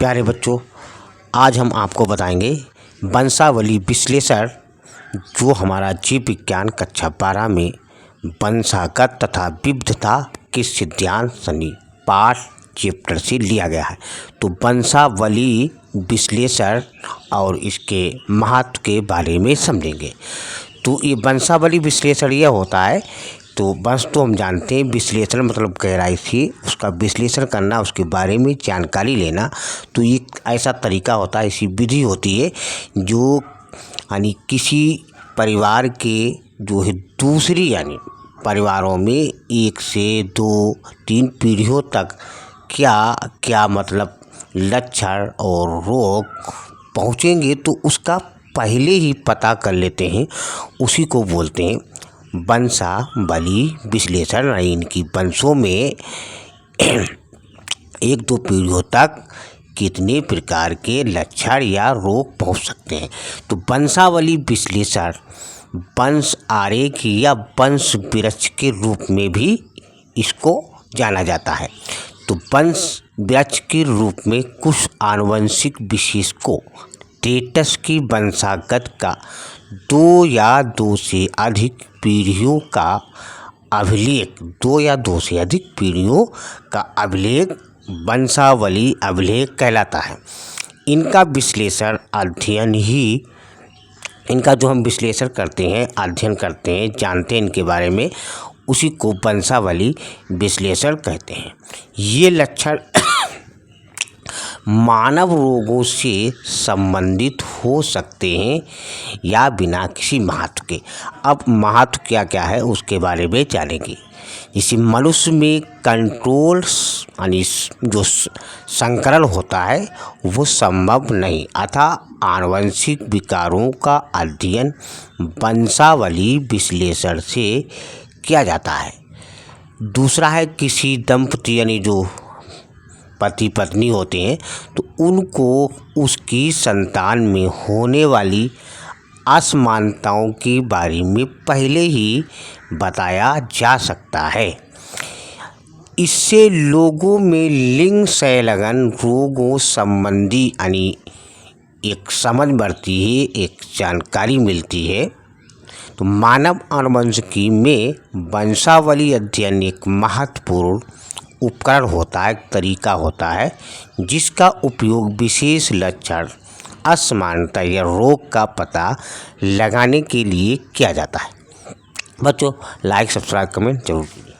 प्यारे बच्चों, आज हम आपको बताएंगे वंशावली विश्लेषण, जो हमारा जीव विज्ञान कक्षा 12 में वंशागत तथा विविधता के सिद्धांत सनी पाठ चैप्टर से लिया गया है। तो वंशावली विश्लेषण और इसके महत्व के बारे में समझेंगे। तो ये वंशावली विश्लेषण यह होता है, तो वंश तो हम जानते हैं, विश्लेषण मतलब गहराई से उसका विश्लेषण करना, उसके बारे में जानकारी लेना। तो ये ऐसा तरीका होता है, ऐसी विधि होती है जो यानी किसी परिवार के जो है दूसरी यानी परिवारों में 1 से 2, 3 पीढ़ियों तक क्या क्या मतलब लक्षण और रोग पहुँचेंगे, तो उसका पहले ही पता कर लेते हैं। उसी को बोलते हैं वंशावली विश्लेषण। इनकी वंशों में 1-2 पीढ़ियों तक कितने प्रकार के लक्षण या रोग पहुंच सकते हैं। तो वंशावली विश्लेषण वंश आरेख या वंश वृक्ष के रूप में भी इसको जाना जाता है। तो वंश वृक्ष के रूप में कुछ आनुवंशिक विशेषकों ट्रेट्स की वंशागत का 2 या 2 से अधिक पीढ़ियों का अभिलेख 2 या 2 से अधिक पीढ़ियों का अभिलेख वंशावली अभिलेख कहलाता है। इनका विश्लेषण अध्ययन ही इनका जो हम विश्लेषण करते हैं, अध्ययन करते हैं, जानते हैं इनके बारे में, उसी को वंशावली विश्लेषण कहते हैं। ये लक्षण मानव रोगों से संबंधित हो सकते हैं या बिना किसी महत्व के। अब महत्व क्या क्या है उसके बारे में जानेंगे। इसी मनुष्य में कंट्रोल यानी जो संकरण होता है वो संभव नहीं, अतः आनुवंशिक विकारों का अध्ययन वंशावली विश्लेषण से किया जाता है। दूसरा है किसी दंपति यानी जो पति पत्नी होते हैं, तो उनको उसकी संतान में होने वाली असमानताओं के बारे में पहले ही बताया जा सकता है। इससे लोगों में लिंग संलग्न रोगों संबंधी यानी एक समझ बढ़ती है, एक जानकारी मिलती है। तो मानव आनुवंशिकी में वंशावली अध्ययन एक महत्वपूर्ण उपकरण होता है, तरीका होता है, जिसका उपयोग विशेष लक्षण, असमानता या रोग का पता लगाने के लिए किया जाता है। बच्चों, लाइक, सब्सक्राइब, कमेंट जरूर कीजिए।